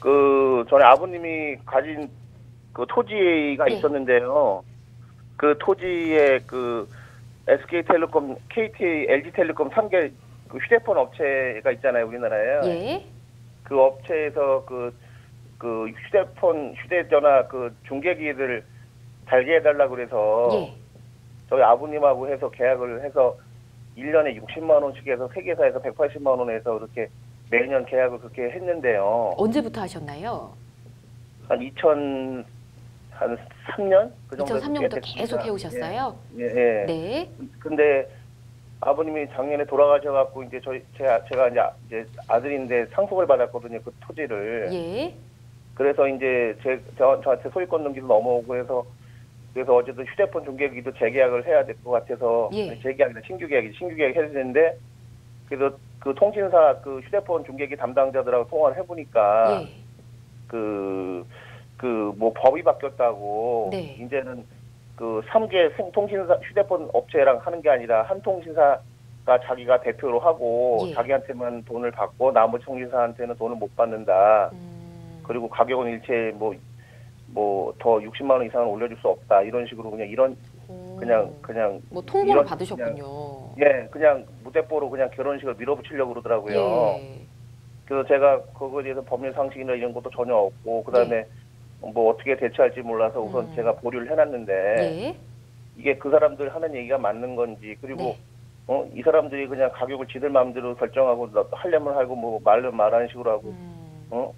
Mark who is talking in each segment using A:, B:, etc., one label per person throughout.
A: 그 전에 아버님이 가진 그 토지가
B: 네.
A: 있었는데요. 그 토지에 그 SK텔레콤, KT, LG텔레콤 3개 그 휴대폰 업체가 있잖아요, 우리나라에.
B: 예.
A: 그 업체에서 휴대전화 그 중계기를 달게 해달라고 그래서
B: 예.
A: 저희 아버님하고 해서 계약을 해서 1년에 60만 원씩 해서 세계사에서 180만 원 해서 이렇게 매년 계약을 그렇게 했는데요.
B: 언제부터 하셨나요?
A: 한 2003년? 그 정도
B: 2003년부터 계속 해오셨어요?
A: 예, 예.
B: 네.
A: 근데 아버님이 작년에 돌아가셔갖고 이제 제가 이제 아들인데 상속을 받았거든요, 그 토지를.
B: 예.
A: 그래서 이제 저한테 소유권 등기도 넘어오고 해서 그래서 어쨌든 휴대폰 중개기도 재계약을 해야 될 것 같아서
B: 예.
A: 재계약이나 신규 계약 해야 되는데 그래서 그 통신사 그 휴대폰 중개기 담당자들하고 통화를 해보니까
B: 예.
A: 뭐 법이 바뀌었다고
B: 네.
A: 이제는 그 3개 통신사 휴대폰 업체랑 하는 게 아니라 한 통신사가 자기가 대표로 하고
B: 예.
A: 자기한테만 돈을 받고 나머지 통신사한테는 돈을 못 받는다. 그리고 가격은 일체 뭐 더 60만 원 이상은 올려줄 수 없다 이런 식으로 그냥
B: 뭐 통보를 받으셨군요.
A: 그냥 무대뽀로 그냥 결혼식을 밀어붙이려고 그러더라고요.
B: 예.
A: 그래서 제가 그거에 대해서 법률 상식이나 이런 것도 전혀 없고 그다음에 뭐 어떻게 대처할지 몰라서 우선 제가 보류를 해놨는데
B: 예.
A: 이게 그 사람들 하는 얘기가 맞는 건지 그리고
B: 네.
A: 이 사람들이 그냥 가격을 지들 마음대로 결정하고 하려면 하고 뭐 말면 말하는 식으로 하고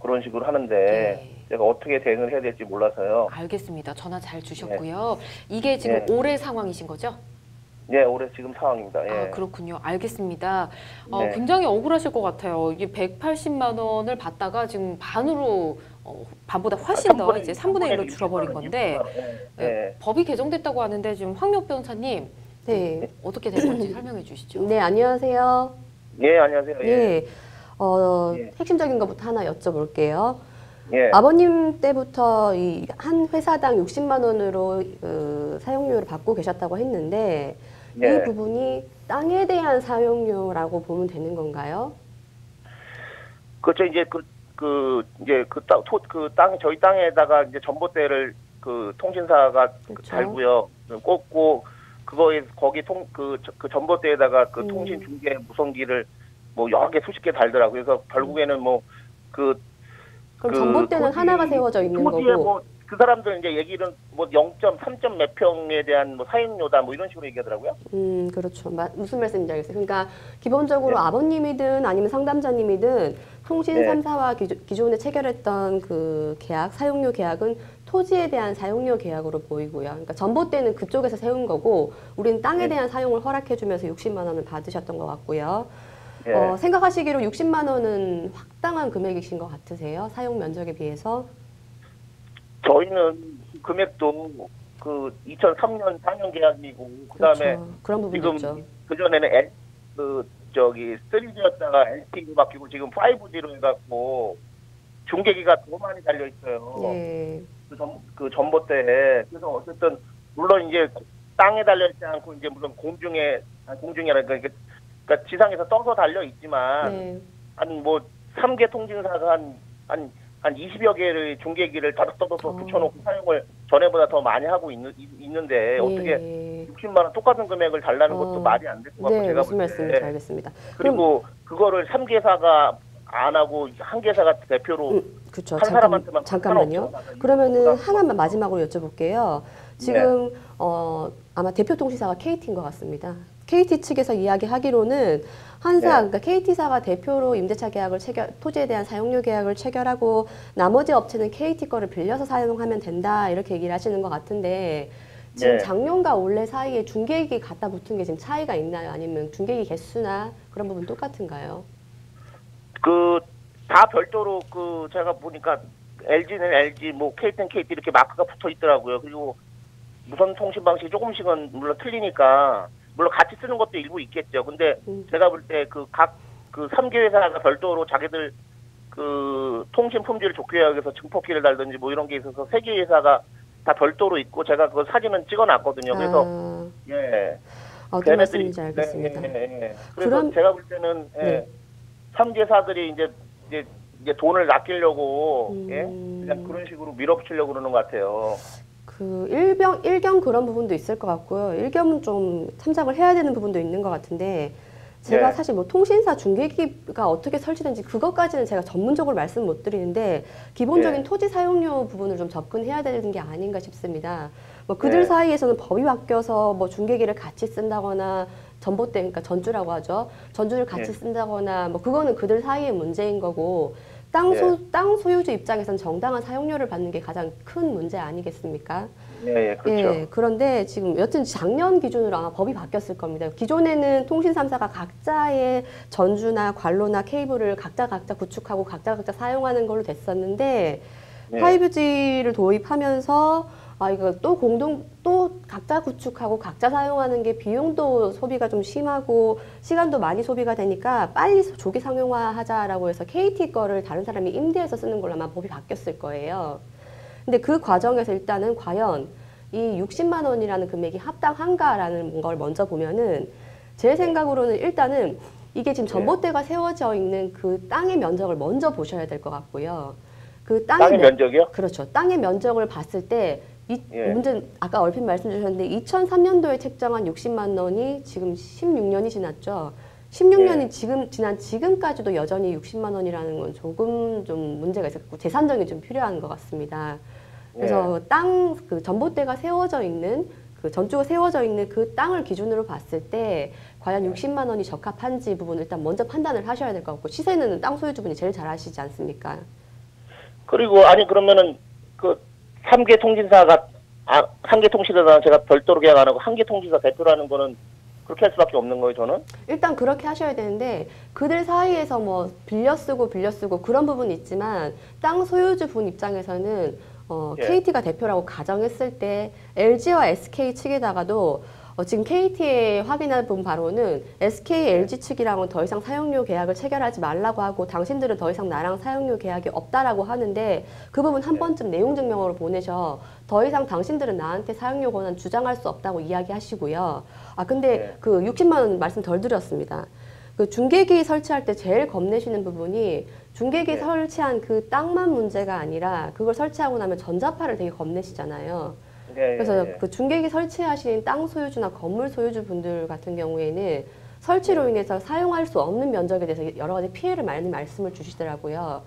A: 그런 식으로 하는데
B: 예.
A: 제가 어떻게 대응을 해야 될지 몰라서요.
B: 알겠습니다. 전화 잘 주셨고요. 이게 지금 올해 상황이신 거죠?
A: 네, 올해 지금 상황입니다. 예.
B: 아, 그렇군요. 알겠습니다.
A: 네.
B: 굉장히 억울하실 것 같아요. 이게 180만 원을 받다가 지금 반으로 반보다 훨씬 더 이제 3분의 1로 줄어버린 건데 법이 개정됐다고 하는데 지금 황미옥 변호사님
C: 네.
B: 어떻게 된 건지 설명해 주시죠.
C: 네, 안녕하세요.
A: 예, 안녕하세요.
C: 예. 핵심적인 것부터 하나 여쭤볼게요.
A: 예.
C: 아버님 때부터 이 한 회사당 60만 원으로 사용료를 받고 계셨다고 했는데 이 부분이 땅에 대한 사용료라고 보면 되는 건가요?
A: 그렇죠. 이제 저희 땅에다가 이제 전봇대를 그 통신사가 달고요. 꽂고 거기 그 전봇대에다가 그 통신 중계 무선기를 뭐 여러 개 수십 개 달더라고요. 그래서 결국에는
C: 그럼 전봇대는 하나가 세워져 있는 거고.
A: 그 사람들 이제 얘기는 뭐 0.3점 몇 평에 대한 뭐 사용료다 뭐 이런 식으로 얘기하더라고요.
C: 그렇죠. 무슨 말씀인지 알겠어요. 그러니까 기본적으로 아버님이든 아니면 상담자님이든 통신 3사와 기존에 체결했던 그 계약, 사용료 계약은 토지에 대한 사용료 계약으로 보이고요. 그러니까 전봇대는 그쪽에서 세운 거고 우리는 땅에 대한 사용을 허락해주면서 60만 원을 받으셨던 것 같고요. 생각하시기로 60만 원은 확당한 금액이신 것 같으세요? 사용 면적에 비해서?
A: 저희는 금액도 그 2003년 4년 계약이고 그다음에
C: 그런 부분이
A: 지금
C: 있죠.
A: 그전에는 3G였다가 LTE로 바뀌고 지금 5G로 해갖고 중계기가 더 많이 달려 있어요.
C: 네.
A: 그 전봇대에. 그래서 어쨌든 물론 이제 땅에 달려 있지 않고 이제 물론 공중이라니까 그러니까 지상에서 떠서 달려 있지만 한 뭐 3개 통신사가 한 20여 개의 중계기를 떠서 붙여놓고 사용을 전에보다 더 많이 하고 있는데 어떻게 60만 원 똑같은 금액을 달라는 것도 말이 안 될 것 같고 제가
C: 무슨 말씀인지 알겠습니다.
A: 그리고 그거를 3개사가 안 하고 한 개사가 대표로
C: 그렇죠.
A: 한 사람한테만
C: 잠깐만요. 그러면은 하나만 마지막으로 여쭤볼게요. 지금 아마 대표 통신사가 KT인 것 같습니다. KT 측에서 이야기하기로는 그러니까 KT사가 대표로 임대차 계약을 토지에 대한 사용료 계약을 체결하고 나머지 업체는 KT 거를 빌려서 사용하면 된다 이렇게 얘기를 하시는 것 같은데 지금 작년과 올해 사이에 중계기 갖다 붙은 게 지금 차이가 있나요? 아니면 중계기 개수나 그런 부분 똑같은가요?
A: 다 별도로 제가 보니까 LG는 LG, 뭐 KT는 KT 이렇게 마크가 붙어 있더라고요. 그리고 무선 통신 방식이 조금씩은 물론 틀리니까 물론 같이 쓰는 것도 일부 있겠죠. 근데 제가 볼 때 각 3개 회사가 별도로 자기들 통신 품질을 좋게 하기 위해서 증폭기를 달든지 뭐 이런 게 있어서 3개 회사가 다 별도로 있고 제가 그 사진은 찍어놨거든요. 그래서
C: 어떤 말씀인지 알겠습니다.
A: 그래서 제가 볼 때는 3개사들이 이제 이제 돈을 아끼려고 예? 그냥 그런 식으로 밀어붙이려고 그러는 것 같아요.
C: 그 일경 그런 부분도 있을 것 같고요. 일경은 좀 참작을 해야 되는 부분도 있는 것 같은데 제가
A: 네.
C: 사실 뭐 통신사 중계기가 어떻게 설치된지 그것까지는 제가 전문적으로 말씀 못 드리는데 기본적인
A: 네.
C: 토지 사용료 부분을 좀 접근해야 되는 게 아닌가 싶습니다. 뭐 그들
A: 네.
C: 사이에서는 법이 바뀌어서 뭐 중계기를 같이 쓴다거나 전봇대, 그러니까 전주라고 하죠. 전주를 같이
A: 네.
C: 쓴다거나 뭐 그거는 그들 사이의 문제인 거고 땅 소유주 입장에선 정당한 사용료를 받는 게 가장 큰 문제 아니겠습니까?
A: 예, 그렇죠.
C: 예, 그런데 지금 여튼 작년 기준으로 아마 법이 바뀌었을 겁니다. 기존에는 통신 3사가 각자의 전주나 관로나 케이블을 각자 구축하고 각자 사용하는 걸로 됐었는데
A: 네.
C: 5G를 도입하면서 이거 또 각자 구축하고 각자 사용하는 게 비용도 소비가 좀 심하고 시간도 많이 소비가 되니까 빨리 조기 상용화하자라고 해서 KT 거를 다른 사람이 임대해서 쓰는 걸로 아마 법이 바뀌었을 거예요. 근데 그 과정에서 일단은 과연 이 60만 원이라는 금액이 합당한가라는 걸 먼저 보면은 제 생각으로는 일단은 이게 지금 전봇대가 세워져 있는 그 땅의 면적을 먼저 보셔야 될 것 같고요. 그
A: 땅의 면적이요?
C: 그렇죠. 땅의 면적을 봤을 때
A: 예.
C: 문제는 아까 얼핏 말씀 주셨는데 2003년도에 책정한 60만 원이 지금 16년이 지났죠. 16년이 지금까지도 여전히 60만 원이라는 건 조금 좀 문제가 있었고 재산정이 좀 필요한 것 같습니다. 그래서 그 전봇대가 세워져 있는 그 전주가 세워져 있는 그 땅을 기준으로 봤을 때 과연 60만 원이 적합한지 부분을 일단 먼저 판단을 하셔야 될 것 같고 시세는 땅 소유주분이 제일 잘 아시지 않습니까?
A: 그리고 아니 그러면은 그 3개 통신사가 3개 통신사랑 제가 별도로 계약 안 하고 1개 통신사 대표라는 거는 그렇게 할 수밖에 없는 거예요, 저는?
C: 일단 그렇게 하셔야 되는데 그들 사이에서 뭐 빌려 쓰고 그런 부분이 있지만 땅 소유주 분 입장에서는 KT가 대표라고 가정했을 때 LG와 SK 측에다가도 지금 KT에 확인한 분 바로는 SK, LG 측이랑은 더 이상 사용료 계약을 체결하지 말라고 하고 당신들은 더 이상 나랑 사용료 계약이 없다라고 하는데 그 부분 한 번쯤 내용 증명으로 보내셔 더 이상 당신들은 나한테 사용료 권한 주장할 수 없다고 이야기하시고요. 근데 그 60만 원 말씀 덜 드렸습니다. 그 중계기 설치할 때 제일 겁내시는 부분이 중계기 설치한 그 땅만 문제가 아니라 그걸 설치하고 나면 전자파를 되게 겁내시잖아요. 그래서 그 중계기 설치하신 땅 소유주나 건물 소유주 분들 같은 경우에는 설치로 인해서 사용할 수 없는 면적에 대해서 여러 가지 피해를 많이 말씀을 주시더라고요.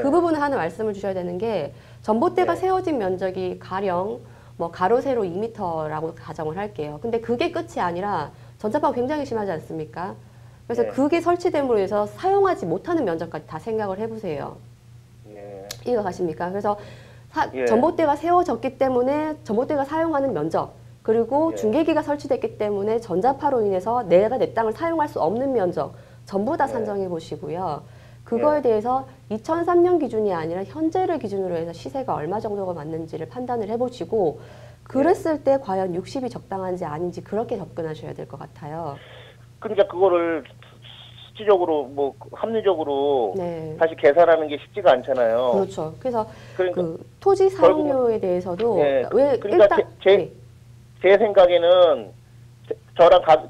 C: 그 부분을 하나 말씀을 주셔야 되는 게 전봇대가 세워진 면적이 가령 뭐 가로 세로 2m라고 가정을 할게요. 근데 그게 끝이 아니라 전자파가 굉장히 심하지 않습니까? 그래서 그게 설치됨으로 해서 사용하지 못하는 면적까지 다 생각을 해보세요. 이해가 가십니까? 그래서 전봇대가 세워졌기 때문에 전봇대가 사용하는 면적 그리고 중계기가 설치됐기 때문에 전자파로 인해서 내가 내 땅을 사용할 수 없는 면적 전부 다 산정해 보시고요. 그거에 대해서 2003년 기준이 아니라 현재를 기준으로 해서 시세가 얼마 정도가 맞는지를 판단을 해보시고 그랬을 때 과연 60이 적당한지 아닌지 그렇게 접근하셔야 될 것 같아요.
A: 그러니까 그거를 수치적으로 뭐 합리적으로 다시 계산하는 게 쉽지가 않잖아요.
C: 그렇죠. 그래서
A: 그러니까
C: 그 토지 사용료에 대해서도 왜
A: 그러니까
C: 일단
A: 제 생각에는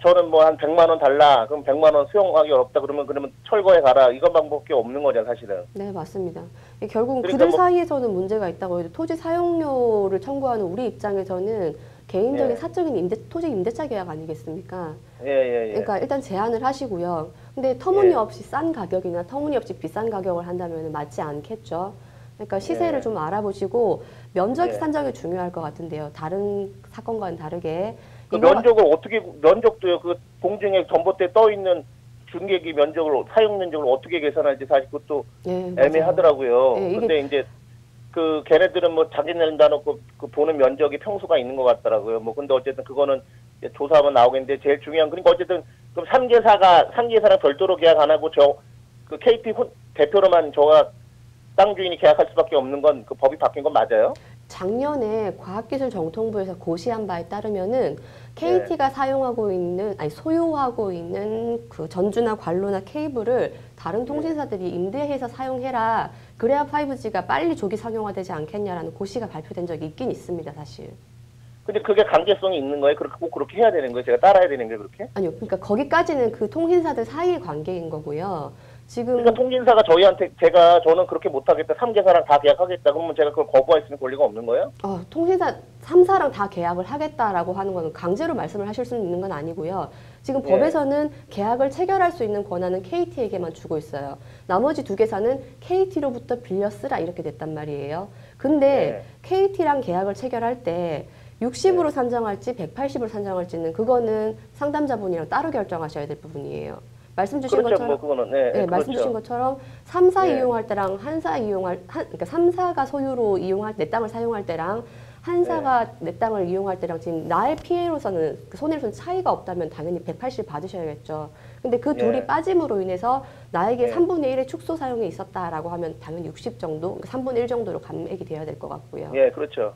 A: 저는 뭐 한 100만 원 달라. 그럼 100만 원 수용하기 어렵다. 그러면 철거해 가라. 이건 방법밖에 없는 거죠, 사실은.
C: 네, 맞습니다. 결국은
A: 그러니까
C: 그들 사이에서는 문제가 있다고 해도 토지 사용료를 청구하는 우리 입장에서는 개인적인 사적인 토지 임대차 계약 아니겠습니까? 그러니까 일단 제한을 하시고요. 근데 터무니없이 싼 가격이나 터무니없이 비싼 가격을 한다면 맞지 않겠죠. 그러니까 시세를 좀 알아보시고 면적 산정이 중요할 것 같은데요. 다른 사건과는 다르게.
A: 그 면적도요. 그 공중에 전봇대 떠 있는 중계기 면적을 사용 면적을 어떻게 계산할지 사실 그것도 애매하더라고요. 근데 이제 그 걔네들은 뭐 자기네는 다 놓고 그 보는 면적이 평수가 있는 것 같더라고요. 뭐 근데 어쨌든 그거는 조사하면 나오겠는데 제일 중요한 그러니까 어쨌든 그럼 3개사랑 별도로 계약 안 하고 그 KT 대표로만 저가 땅 주인이 계약할 수밖에 없는 건 그 법이 바뀐 건 맞아요?
C: 작년에 과학기술정통부에서 고시한 바에 따르면은 KT가 소유하고 있는 그 전주나 관로나 케이블을 다른 통신사들이 임대해서 사용해라. 그래야 5G가 빨리 조기 상용화되지 않겠냐라는 고시가 발표된 적이 있긴 있습니다, 사실.
A: 근데 그게 강제성이 있는 거예요? 꼭 그렇게 해야 되는 거예요? 제가 따라야 되는 거예요, 그렇게?
C: 아니요. 그러니까 거기까지는 그 통신사들 사이의 관계인 거고요. 지금
A: 그러니까 통신사가 저희한테 저는 그렇게 못하겠다. 3개사랑 다 계약하겠다. 그러면 제가 그걸 거부할 수 있는 권리가 없는 거예요?
C: 통신사 3사랑 다 계약을 하겠다라고 하는 건 강제로 말씀을 하실 수 있는 건 아니고요. 지금
A: 예.
C: 법에서는 계약을 체결할 수 있는 권한은 KT에게만 주고 있어요. 나머지 2개사는 KT로부터 빌려 쓰라 이렇게 됐단 말이에요. 근데 KT랑 계약을 체결할 때 60으로 산정할지 180으로 산정할지는 그거는 상담자분이랑 따로 결정하셔야 될 부분이에요. 말씀 주신
A: 그렇죠.
C: 것처럼
A: 그거는
C: 그렇죠. 말씀 주신
A: 그렇죠.
C: 것처럼 3사
A: 네.
C: 이용할 때랑 한사 그러니까 3사가 소유로 이용할 내 땅을 사용할 때랑 한사가 내 땅을 이용할 때랑 지금 나의 피해로서는 그 손해로서는 차이가 없다면 당연히 180 받으셔야겠죠. 근데 그 둘이
A: 네.
C: 빠짐으로 인해서 나에게
A: 네.
C: 3분의 1의 축소 사용이 있었다라고 하면 당연히 60 정도, 그러니까 3분의 1 정도로 감액이 돼야 될 것 같고요.
A: 예, 그렇죠.